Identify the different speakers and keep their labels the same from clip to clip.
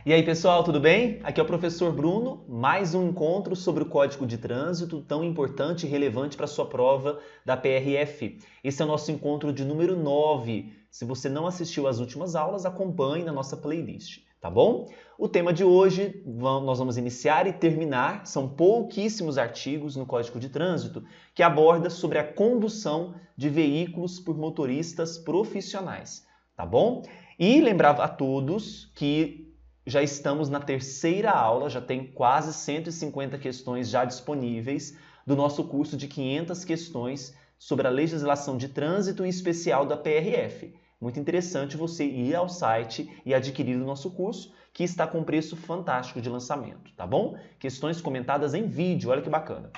Speaker 1: E aí, pessoal, tudo bem? Aqui é o professor Bruno, mais um encontro sobre o Código de Trânsito, tão importante e relevante para a sua prova da PRF. Esse é o nosso encontro de número 9. Se você não assistiu às últimas aulas, acompanhe na nossa playlist, tá bom? O tema de hoje, nós vamos iniciar e terminar, são pouquíssimos artigos no Código de Trânsito, que aborda sobre a condução de veículos por motoristas profissionais, tá bom? E lembrava a todos que já estamos na terceira aula, já tem quase 150 questões já disponíveis do nosso curso de 500 questões sobre a legislação de trânsito e especial da PRF. Muito interessante você ir ao site e adquirir o nosso curso, que está com preço fantástico de lançamento, tá bom? Questões comentadas em vídeo, olha que bacana.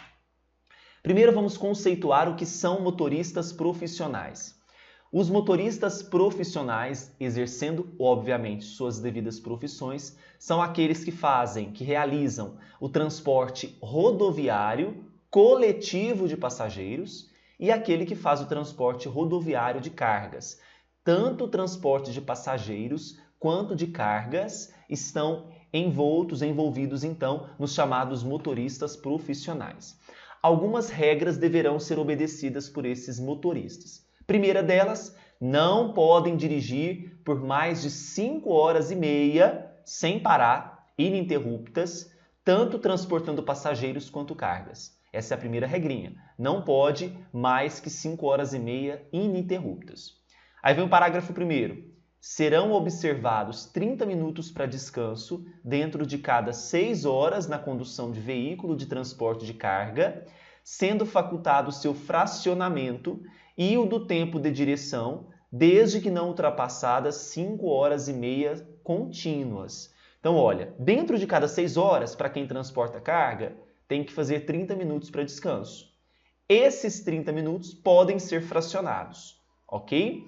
Speaker 1: Primeiro vamos conceituar o que são motoristas profissionais. Os motoristas profissionais, exercendo, obviamente, suas devidas profissões, são aqueles que realizam o transporte rodoviário coletivo de passageiros e aquele que faz o transporte rodoviário de cargas. Tanto o transporte de passageiros quanto de cargas estão envolvidos, então, nos chamados motoristas profissionais. Algumas regras deverão ser obedecidas por esses motoristas. Primeira delas, não podem dirigir por mais de 5 horas e meia, sem parar, ininterruptas, tanto transportando passageiros quanto cargas. Essa é a primeira regrinha. Não pode mais que 5 horas e meia ininterruptas. Aí vem o parágrafo 1º. Serão observados 30 minutos para descanso dentro de cada 6 horas na condução de veículo de transporte de carga, sendo facultado seu fracionamento e o do tempo de direção, desde que não ultrapassadas 5 horas e meia contínuas. Então, olha, dentro de cada 6 horas, para quem transporta carga, tem que fazer 30 minutos para descanso. Esses 30 minutos podem ser fracionados, ok?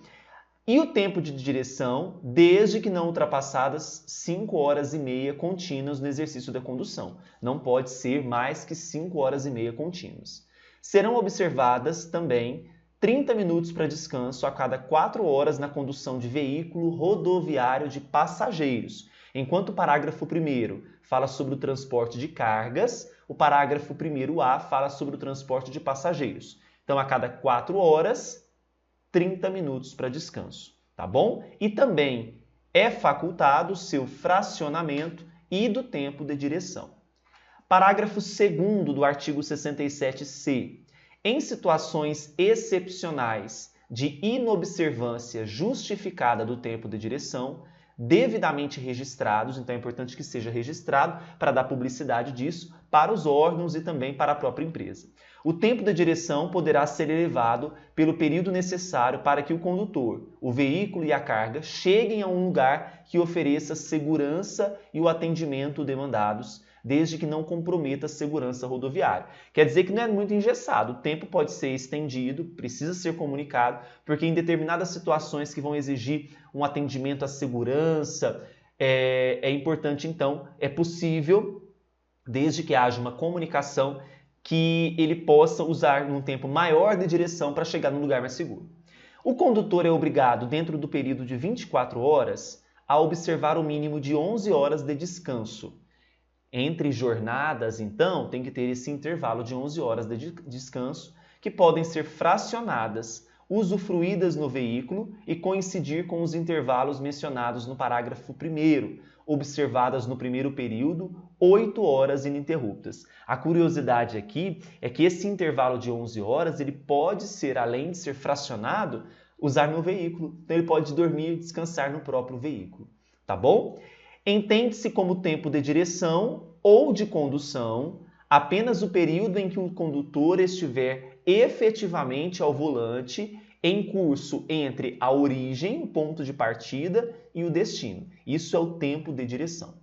Speaker 1: E o tempo de direção, desde que não ultrapassadas 5 horas e meia contínuas no exercício da condução. Não pode ser mais que 5 horas e meia contínuas. Serão observadas também 30 minutos para descanso a cada 4 horas na condução de veículo rodoviário de passageiros. Enquanto o parágrafo 1º fala sobre o transporte de cargas, o parágrafo 1º-A fala sobre o transporte de passageiros. Então, a cada 4 horas, 30 minutos para descanso, tá bom? E também é facultado o seu fracionamento e do tempo de direção. Parágrafo 2º do artigo 67C. Em situações excepcionais de inobservância justificada do tempo de direção, devidamente registrados, então é importante que seja registrado para dar publicidade disso para os órgãos e também para a própria empresa. O tempo de direção poderá ser elevado pelo período necessário para que o condutor, o veículo e a carga cheguem a um lugar que ofereça segurança e o atendimento demandados, desde que não comprometa a segurança rodoviária. Quer dizer que não é muito engessado, o tempo pode ser estendido, precisa ser comunicado, porque em determinadas situações que vão exigir um atendimento à segurança, é importante então, é possível, desde que haja uma comunicação, que ele possa usar um tempo maior de direção para chegar no lugar mais seguro. O condutor é obrigado, dentro do período de 24 horas, a observar o mínimo de 11 horas de descanso. Entre jornadas, então, tem que ter esse intervalo de 11 horas de descanso, que podem ser fracionadas, usufruídas no veículo e coincidir com os intervalos mencionados no parágrafo 1º, observadas no primeiro período, 8 horas ininterruptas. A curiosidade aqui é que esse intervalo de 11 horas ele pode ser, além de ser fracionado, usar no veículo. Então ele pode dormir e descansar no próprio veículo, tá bom? Entende-se como tempo de direção ou de condução apenas o período em que o condutor estiver efetivamente ao volante em curso entre a origem, o ponto de partida, e o destino. Isso é o tempo de direção.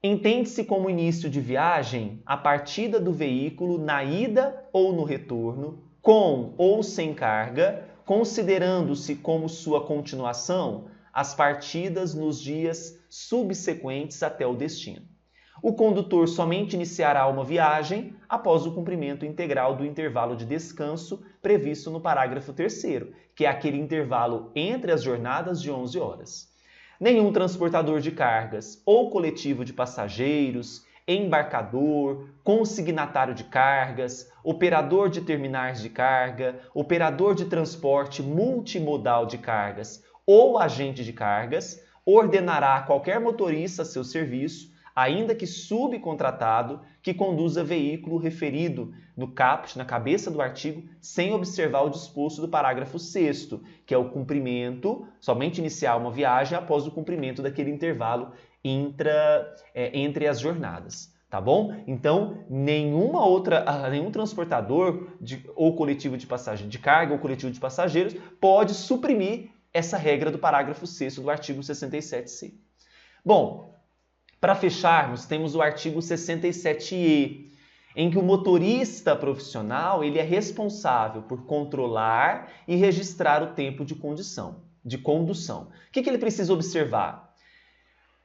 Speaker 1: Entende-se como início de viagem a partida do veículo na ida ou no retorno, com ou sem carga, considerando-se como sua continuação as partidas nos dias subsequentes até o destino. O condutor somente iniciará uma viagem após o cumprimento integral do intervalo de descanso previsto no parágrafo 3º, que é aquele intervalo entre as jornadas de 11 horas. nenhum transportador de cargas ou coletivo de passageiros, embarcador, consignatário de cargas, operador de terminais de carga, operador de transporte multimodal de cargas ou agente de cargas, ordenará a qualquer motorista a seu serviço, ainda que subcontratado, que conduza veículo referido no caput, na cabeça do artigo, sem observar o disposto do parágrafo 6º, que é o cumprimento, somente iniciar uma viagem após o cumprimento daquele intervalo entre as jornadas. Tá bom? Então, nenhum transportador ou coletivo de carga ou coletivo de passageiros pode suprimir essa regra do parágrafo 6º do artigo 67C. Bom, para fecharmos, temos o artigo 67E, em que o motorista profissional ele é responsável por controlar e registrar o tempo de condução. O que ele precisa observar?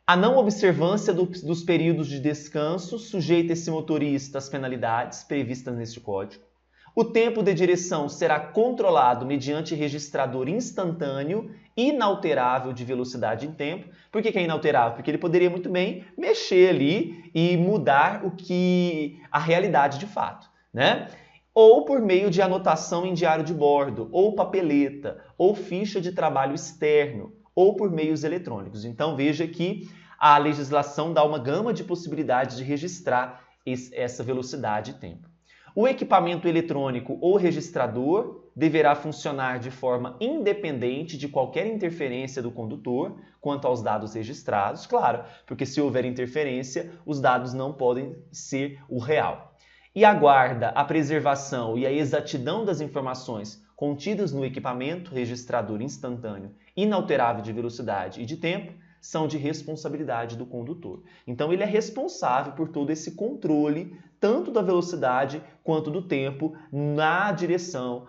Speaker 1: A não observância dos períodos de descanso sujeita esse motorista às penalidades previstas neste Código. O tempo de direção será controlado mediante registrador instantâneo, inalterável de velocidade em tempo. Por que é inalterável? Porque ele poderia muito bem mexer ali e mudar a realidade de fato, né? Ou por meio de anotação em diário de bordo, ou papeleta, ou ficha de trabalho externo, ou por meios eletrônicos. Então veja que a legislação dá uma gama de possibilidades de registrar essa velocidade e tempo. O equipamento eletrônico ou registrador deverá funcionar de forma independente de qualquer interferência do condutor quanto aos dados registrados, claro, porque se houver interferência, os dados não podem ser o real. E aguarda a preservação e a exatidão das informações contidas no equipamento registrador instantâneo inalterável de velocidade e de tempo, são de responsabilidade do condutor. Então ele é responsável por todo esse controle, tanto da velocidade quanto do tempo na direção,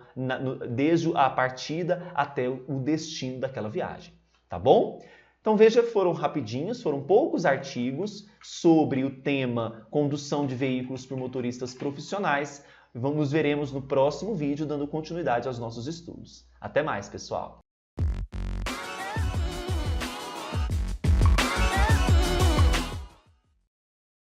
Speaker 1: desde a partida até o destino daquela viagem. Tá bom? Então veja, foram poucos artigos sobre o tema condução de veículos por motoristas profissionais. Nos veremos no próximo vídeo dando continuidade aos nossos estudos. Até mais, pessoal!